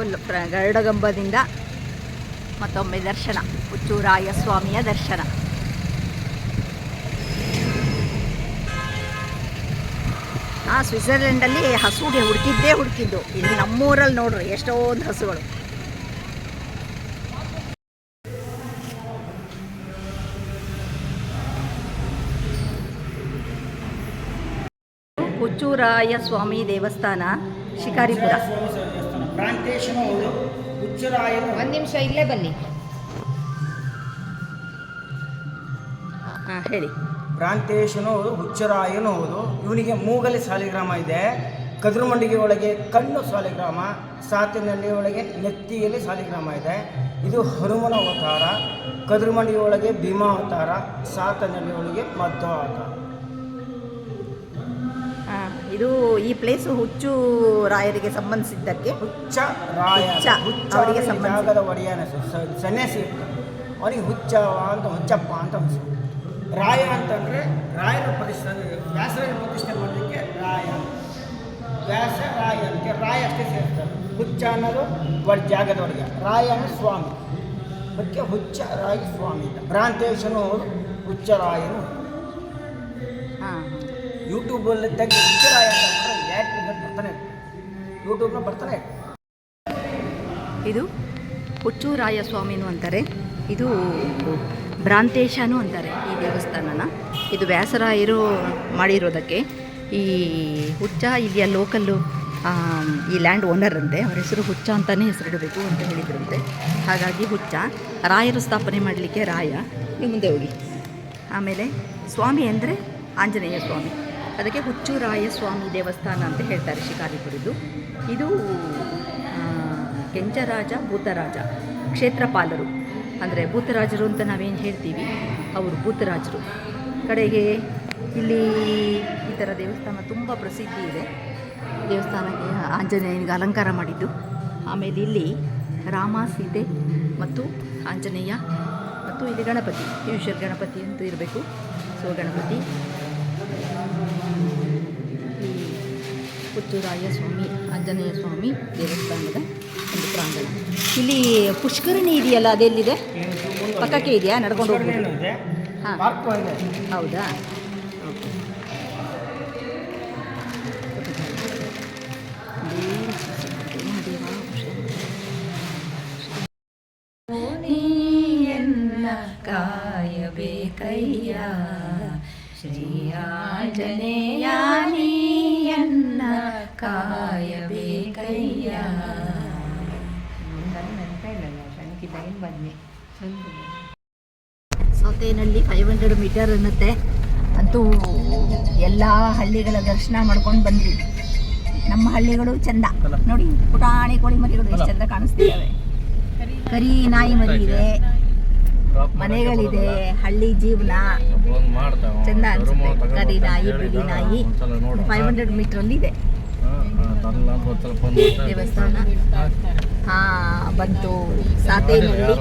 Full ಗರುಡಗಂಬದಿಂದ ಮತ್ತೊಮ್ಮೆ ದರ್ಶನ, ಹುಚ್ಚೂರಾಯ ಸ್ವಾಮಿಯ ದರ್ಶನ. ಸ್ವಿಟ್ಜರ್ಲೆಂಡಲ್ಲಿ ಹಸುಗೆ ಹುಡುಕಿದ್ದು. ಇಲ್ಲಿ ನಮ್ಮೂರಲ್ಲಿ ನೋಡ್ರಿ ಎಷ್ಟೊಂದು ಹಸುಗಳು. ಹುಚ್ಚೂರಾಯ ಸ್ವಾಮಿ ದೇವಸ್ಥಾನ, ಶಿಕಾರಿಪುರ. ಒಂದು ನಿಮಿಷ ಇಲ್ಲೇ ಬನ್ನಿ. ಹೇಳಿ. ಭ್ರಾಂತೇಶನೂ ಹೌದು, ಹುಚ್ಚರಾಯನೂ ಹೌದು. ಇವನಿಗೆ ಮೂಗಲಿ ಸಾಲಿಗ್ರಾಮ ಇದೆ, ಕದ್ರುಮಂಡಿಗೆ ಒಳಗೆ ಕಣ್ಣು ಸಾಲಿಗ್ರಾಮ, ಸಾತಿನಲ್ಲಿ ಒಳಗೆ ನೆತ್ತಿಯಲ್ಲಿ ಸಾಲಿಗ್ರಾಮ ಇದೆ. ಇದು ಹನುಮನ ಅವತಾರ. ಕದ್ರುಮಂಡಿಗೆ ಒಳಗೆ ಭೀಮಾ ಅವತಾರ, ಸಾತನಲ್ಲಿ ಒಳಗೆ ಮಧ್ವ ಅವತಾರ. ಇದು ಈ ಪ್ಲೇಸ್ ಹುಚ್ಚು ರಾಯರಿಗೆ ಸಂಬಂಧಿಸಿದ್ದಕ್ಕೆ. ಹುಚ್ಚ ರಾಯ, ಅವರಿಗೆ ಜಾಗದ ಒಡೆಯನ ಸನ್ಯಾಸಿ ಇರ್ತಾನೆ, ಅವನಿಗೆ ಹುಚ್ಚವ ಅಂತ, ಹುಚ್ಚಪ್ಪ ಅಂತ ಅನಿಸ್ತು. ರಾಯ ಅಂತಂದರೆ ರಾಯನ ಪ್ರತಿಷ್ಠೆ, ವ್ಯಾಸರಾಯನ ಪ್ರತಿಷ್ಠೆ ಮಾಡಲಿಕ್ಕೆ ರಾಯ, ವ್ಯಾಸ ರಾಯ ಅದಕ್ಕೆ ರಾಯ ಅಷ್ಟೇ ಸೇರ್ತಾರೆ. ಹುಚ್ಚ ಅನ್ನೋದು ಜಾಗದ ಒಡೆಯ, ರಾಯ ಅನ್ನೋ ಸ್ವಾಮಿ, ಅದಕ್ಕೆ ಹುಚ್ಚ ರಾಯ ಸ್ವಾಮಿ. ಭ್ರಾಂತೇಶನು ಹುಚ್ಚರಾಯನು. ಯೂಟ್ಯೂಬಲ್ಲಿ ತೆಗೆದು ಹುಚ್ಚರಾಯ ಅಂತ ಬರ್ತಾನೆ, ಯೂಟ್ಯೂಬ್ನ ಬರ್ತಾನೆ. ಇದು ಹುಚ್ಚೂರಾಯ ಸ್ವಾಮಿನೂ ಅಂತಾರೆ, ಇದು ಭ್ರಾಂತೇಶನೂ ಅಂತಾರೆ ಈ ದೇವಸ್ಥಾನನ. ಇದು ವ್ಯಾಸರಾಯರು ಮಾಡಿರೋದಕ್ಕೆ. ಈ ಹುಚ್ಚ ಇಲ್ಲಿಯ ಲೋಕಲ್ಲು ಈ ಲ್ಯಾಂಡ್ ಓನರ್ ಅಂತೆ, ಅವ್ರ ಹೆಸರು ಹುಚ್ಚ ಅಂತಲೇ ಹೆಸರಿಡಬೇಕು ಅಂತ ಹೇಳಿದ್ರಂತೆ. ಹಾಗಾಗಿ ಹುಚ್ಚ. ರಾಯರು ಸ್ಥಾಪನೆ ಮಾಡಲಿಕ್ಕೆ ರಾಯ. ನೀವು ಮುಂದೆ ಹೋಗಿ. ಆಮೇಲೆ ಸ್ವಾಮಿ ಅಂದರೆ ಆಂಜನೇಯ ಸ್ವಾಮಿ, ಅದಕ್ಕೆ ಹುಚ್ಚೂರಾಯ ಸ್ವಾಮಿ ದೇವಸ್ಥಾನ ಅಂತ ಹೇಳ್ತಾರೆ ಶಿಕಾರಿಪುರದ್ದು. ಇದು ಕೆಂಚರಾಜ ಭೂತರಾಜ ಕ್ಷೇತ್ರಪಾಲರು, ಅಂದರೆ ಭೂತರಾಜರು ಅಂತ ನಾವೇನು ಹೇಳ್ತೀವಿ, ಅವರು ಭೂತರಾಜರು. ಕಡೆಗೆ ಇಲ್ಲಿ ಈ ಥರ ದೇವಸ್ಥಾನ ತುಂಬ ಪ್ರಸಿದ್ಧಿ ಇದೆ. ದೇವಸ್ಥಾನಕ್ಕೆ ಆಂಜನೇಯನಿಗೆ ಅಲಂಕಾರ ಮಾಡಿದ್ದು. ಆಮೇಲೆ ಇಲ್ಲಿ ರಾಮ, ಸೀತೆ ಮತ್ತು ಆಂಜನೇಯ ಮತ್ತು ಇಲ್ಲಿ ಗಣಪತಿ, ಈಶ್ವರ ಗಣಪತಿ ಅಂತ ಇರಬೇಕು. ಸೊ ಗಣಪತಿ, ಈ ಹುಚ್ಚೂರಾಯ ಸ್ವಾಮಿ ಆಂಜನೇಯ ಸ್ವಾಮಿ ದೇವಸ್ಥಾನದ ಒಂದು ಪ್ರಾಂಗಣ. ಇಲ್ಲಿ ಪುಷ್ಕರಣಿ ಇದೆಯಲ್ಲ, ಅದೆಲ್ಲಿದೆ? ಪಕ್ಕಕ್ಕೆ ಇದೆಯಾ? ನಡ್ಕೊಂಡು ಹೋಗ್ಬೋದು. ಹಾಂ, ಹೌದಾ? ಕಾಯಬೇಕಯ್ಯ ಶ್ರೀ ಆಂಜನೇಯ ನೀಯನ್ನ ಕಾಯಬೇಕಯ್ಯ. ಸೌತೆನಹಳ್ಳಿ 500 ಮೀಟರ್ ಅನ್ನತ್ತೆ. ಅಂತೂ ಎಲ್ಲ ಹಳ್ಳಿಗಳ ದರ್ಶನ ಮಾಡ್ಕೊಂಡು ಬಂದ್ವಿ. ನಮ್ಮ ಹಳ್ಳಿಗಳು ಚಂದ ನೋಡಿ, ಪುಟಾಣಿ ಕೋಳಿ ಮರಿಗಳು ಎಷ್ಟು ಚಂದ ಕಾಣಿಸ್ತಿದ್ದಾವೆ. ಕರಿ ನಾಯಿ ಮರಿ ಇದೆ, ಮನೆಗಳಿದೆ, ಹಳ್ಳಿ ಜೀವನ ಚಂದ ಅನ್ಸುತ್ತೆ. ಕರಿ ನಾಯಿ, ಬಿಳಿ ನಾಯಿ 500 ಮೀಟ್ರಲ್ಲಿ ಇದೆ ದೇವಸ್ಥಾನ. ಬಂತು ಸಾತೇನಹಳ್ಳಿ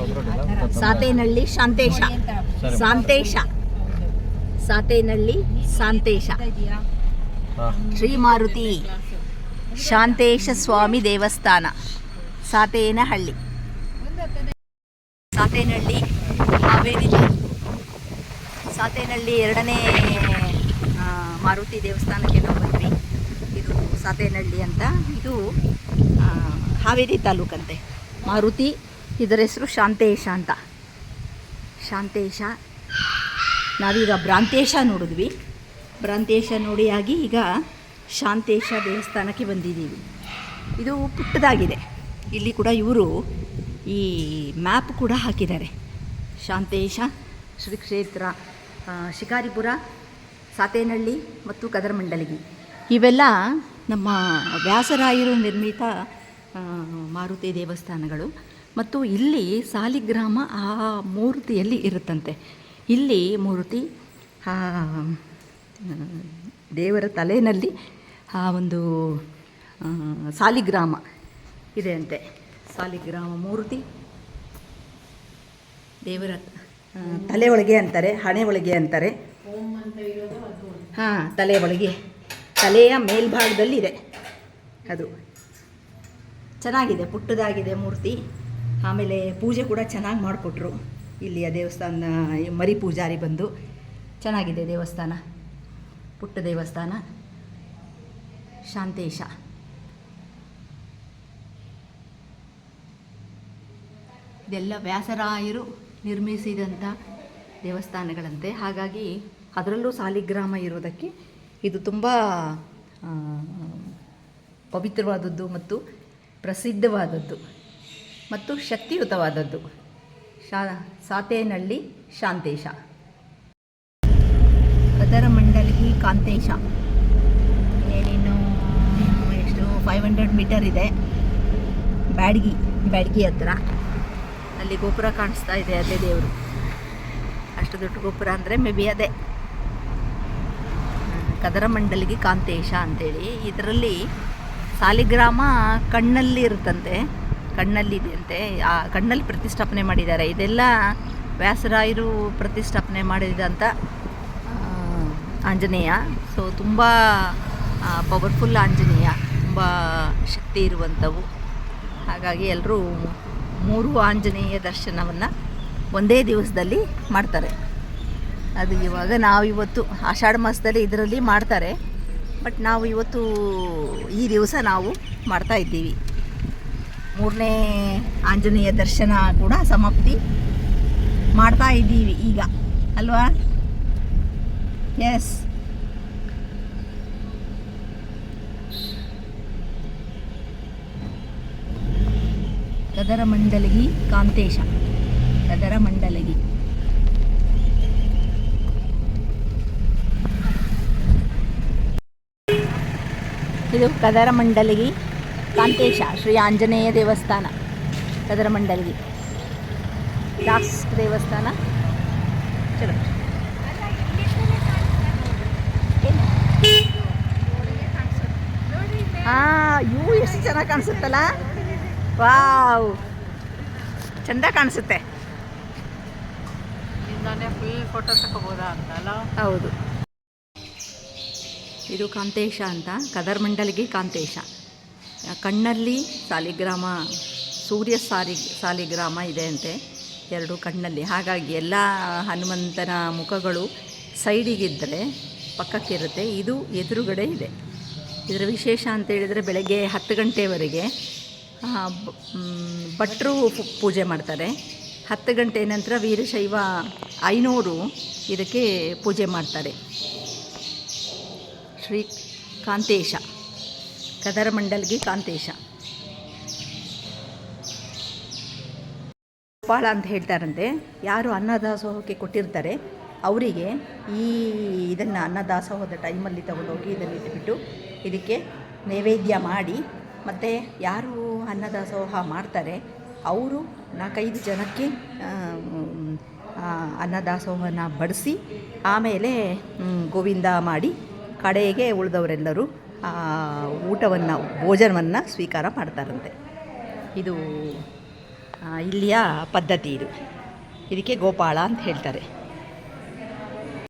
ಸಾತೇನಹಳ್ಳಿ ಶಾಂತೇಶ ಶ್ರೀ ಮಾರುತಿ ಶಾಂತೇಶ ಸ್ವಾಮಿ ದೇವಸ್ಥಾನ, ಸಾತೇನಹಳ್ಳಿ ಹಾವೇರಿ. ಸಾತೇನಹಳ್ಳಿ 2ನೇ ಮಾರುತಿ ದೇವಸ್ಥಾನಕ್ಕೆ ನಾವು ಬಂದ್ವಿ. ಇದು ಸಾತೇನಹಳ್ಳಿ ಅಂತ, ಇದು ಹಾವೇರಿ ತಾಲೂಕಂತೆ. ಮಾರುತಿ, ಇದರ ಹೆಸರು ಶಾಂತೇಶ ಅಂತ. ಶಾಂತೇಶ. ನಾವೀಗ ಭ್ರಾಂತೇಶ ನೋಡಿದ್ವಿ. ಭ್ರಾಂತೇಶ ನೋಡಿ ಆಗಿ ಈಗ ಶಾಂತೇಶ ದೇವಸ್ಥಾನಕ್ಕೆ ಬಂದಿದ್ದೀವಿ. ಇದು ಪುಟ್ಟದಾಗಿದೆ. ಇಲ್ಲಿ ಕೂಡ ಇವರು ಈ ಮ್ಯಾಪ್ ಕೂಡ ಹಾಕಿದ್ದಾರೆ. ಶಾಂತೇಶ ಶ್ರೀ ಕ್ಷೇತ್ರ, ಶಿಕಾರಿಪುರ, ಸಾತೇನಹಳ್ಳಿ ಮತ್ತು ಕದರಮಂಡಲಗಿ ಇವೆಲ್ಲ ನಮ್ಮ ವ್ಯಾಸರಾಯರು ನಿರ್ಮಿತ ಮಾರುತಿ ದೇವಸ್ಥಾನಗಳು. ಮತ್ತು ಇಲ್ಲಿ ಸಾಲಿಗ್ರಾಮ ಆ ಮೂರ್ತಿಯಲ್ಲಿ ಇರುತ್ತಂತೆ. ಇಲ್ಲಿ ಮೂರ್ತಿ ದೇವರ ತಲೆಯಲ್ಲಿ ಆ ಒಂದು ಸಾಲಿಗ್ರಾಮ ಇದೆ ಅಂತೆ. ಸಾಲಿಗ್ರಾಮ ಮೂರ್ತಿ ದೇವರ ತಲೆ ಒಳಗೆ ಅಂತಾರೆ, ಹಣೆ ಒಳಗೆ ಅಂತಾರೆ. ತಲೆ ಒಳಗೆ, ತಲೆಯ ಮೇಲ್ಭಾಗದಲ್ಲಿ ಇದೆ ಅದು. ಚೆನ್ನಾಗಿದೆ, ಪುಟ್ಟದಾಗಿದೆ ಮೂರ್ತಿ. ಆಮೇಲೆ ಪೂಜೆ ಕೂಡ ಚೆನ್ನಾಗಿ ಮಾಡಿಕೊಟ್ರು. ಇಲ್ಲಿಯ ದೇವಸ್ಥಾನ ಮರಿ ಪೂಜಾರಿ ಬಂದು ಚೆನ್ನಾಗಿದೆ ದೇವಸ್ಥಾನ, ಪುಟ್ಟ ದೇವಸ್ಥಾನ. ಶಾಂತೇಶ ಇದೆಲ್ಲ ವ್ಯಾಸರಾಯರು ನಿರ್ಮಿಸಿದಂಥ ದೇವಸ್ಥಾನಗಳಂತೆ. ಹಾಗಾಗಿ ಅದರಲ್ಲೂ ಸಾಲಿಗ್ರಾಮ ಇರೋದಕ್ಕೆ ಇದು ತುಂಬ ಪವಿತ್ರವಾದದ್ದು ಮತ್ತು ಪ್ರಸಿದ್ಧವಾದದ್ದು ಮತ್ತು ಶಕ್ತಿಯುತವಾದದ್ದು. ಸಾತೇನಹಳ್ಳಿ ಶಾಂತೇಶ. ಕದರಮಂಡಲಗಿ ಕಾಂತೇಶ. ಏನೇನು ಎಷ್ಟು 500 ಮೀಟರ್ ಇದೆ. ಬ್ಯಾಡಗಿ ಹತ್ರ ಅಲ್ಲಿ ಗೋಪುರ ಕಾಣಿಸ್ತಾ ಇದೆ, ಅದೇ ದೇವರು. ಅಷ್ಟು ದೊಡ್ಡ ಗೋಪುರ ಅಂದರೆ ಮೇ ಬಿ ಅದೇ ಕದರಮಂಡಲಗಿ ಕಾಂತೇಶ ಅಂತೇಳಿ. ಇದರಲ್ಲಿ ಸಾಲಿಗ್ರಾಮ ಕಣ್ಣಲ್ಲಿ ಇರುತ್ತಂತೆ, ಕಣ್ಣಲ್ಲಿದೆ ಅಂತೆ. ಆ ಕಣ್ಣಲ್ಲಿ ಪ್ರತಿಷ್ಠಾಪನೆ ಮಾಡಿದ್ದಾರೆ. ಇದೆಲ್ಲ ವ್ಯಾಸರಾಯರು ಪ್ರತಿಷ್ಠಾಪನೆ ಮಾಡಿದಂಥ ಆಂಜನೇಯ. ಸೊ ತುಂಬ ಪವರ್ಫುಲ್ ಆಂಜನೇಯ, ತುಂಬ ಶಕ್ತಿ ಇರುವಂಥವು. ಹಾಗಾಗಿ ಎಲ್ಲರೂ 3 ಆಂಜನೇಯ ದರ್ಶನವನ್ನು ಒಂದೇ ದಿವಸದಲ್ಲಿ ಮಾಡ್ತಾರೆ. ಅದು ಇವಾಗ ನಾವಿವತ್ತು ಆಷಾಢ ಮಾಸದಲ್ಲಿ ಇದರಲ್ಲಿ ಮಾಡ್ತಾರೆ, ಬಟ್ ನಾವು ಇವತ್ತು ಈ ದಿವಸ ನಾವು ಮಾಡ್ತಾ ಇದ್ದೀವಿ. 3ನೇ ಆಂಜನೇಯ ದರ್ಶನ ಕೂಡ ಸಮಾಪ್ತಿ ಮಾಡ್ತಾ ಇದ್ದೀವಿ ಈಗ, ಅಲ್ವಾ? ಎಸ್. ಕದರಮಂಡಲಗಿ ಕಾಂತೇಶ. ಕದರಮಂಡಲಗಿ ಇದು ಕದರಮಂಡಲಗಿ ಕಾಂತೇಶ ಶ್ರೀ ಆಂಜನೇಯ ದೇವಸ್ಥಾನ. ಕದರಮಂಡಲಗಿ ದಾಸ್ ದೇವಸ್ಥಾನ. ಚಲೋ ಇವು ಎಷ್ಟು ಚೆನ್ನಾಗಿ ಕಾಣಿಸುತ್ತಲ್ಲ. ವಾವ್, ಚೆಂದ ಕಾಣಿಸುತ್ತೆ. ಫುಲ್ ಫೋಟೋ ತಗೋಬೋದಾ ಅಂತಲ್ಲ. ಹೌದು, ಇದು ಕಾಂತೇಶ ಅಂತ, ಕದರಮಂಡಲಗಿ ಕಾಂತೇಶ. ಕಣ್ಣಲ್ಲಿ ಸಾಲಿಗ್ರಾಮ, ಸೂರ್ಯ ಸಾಲಿಗ್ರಾಮ ಇದೆ ಅಂತೆ 2 ಕಣ್ಣಲ್ಲಿ. ಹಾಗಾಗಿ ಎಲ್ಲ ಹನುಮಂತನ ಮುಖಗಳು ಸೈಡಿಗಿದ್ದರೆ ಪಕ್ಕಕ್ಕಿರುತ್ತೆ, ಇದು ಎದುರುಗಡೆ ಇದೆ. ಇದರ ವಿಶೇಷ ಅಂತೇಳಿದರೆ ಬೆಳಗ್ಗೆ 10 ಗಂಟೆವರೆಗೆ ಭಟ್ರು ಪೂಜೆ ಮಾಡ್ತಾರೆ. 10 ಗಂಟೆ ನಂತರ ವೀರಶೈವ 500 ಇದಕ್ಕೆ ಪೂಜೆ ಮಾಡ್ತಾರೆ. ಶ್ರೀ ಕಾಂತೇಶ, ಕದರಮಂಡಲಗಿ ಕಾಂತೇಶ. ಗೋಪಾಳ ಅಂತ ಹೇಳ್ತಾರಂತೆ. ಯಾರು ಅನ್ನದಾಸೋಹಕ್ಕೆ ಕೊಟ್ಟಿರ್ತಾರೆ ಅವರಿಗೆ ಇದನ್ನು ಅನ್ನದಾಸೋಹದ ಟೈಮಲ್ಲಿ ತಗೊಂಡೋಗಿ ಇದನ್ನು ಇಟ್ಬಿಟ್ಟು ಇದಕ್ಕೆ ನೈವೇದ್ಯ ಮಾಡಿ, ಮತ್ತು ಯಾರು ಅನ್ನದಾಸೋಹ ಮಾಡ್ತಾರೆ ಅವರು 4-5 ಜನಕ್ಕೆ ಅನ್ನದಾಸೋಹನ ಬಡಿಸಿ ಆಮೇಲೆ ಗೋವಿಂದ ಮಾಡಿ ಕಡೆಗೆ ಉಳಿದವರೆಲ್ಲರೂ ಊಟವನ್ನು, ಭೋಜನವನ್ನು ಸ್ವೀಕಾರ ಮಾಡ್ತಾರಂತೆ. ಇದು ಇಲ್ಲಿಯ ಪದ್ಧತಿ. ಇದಕ್ಕೆ ಗೋಪಾಳ ಅಂತ ಹೇಳ್ತಾರೆ.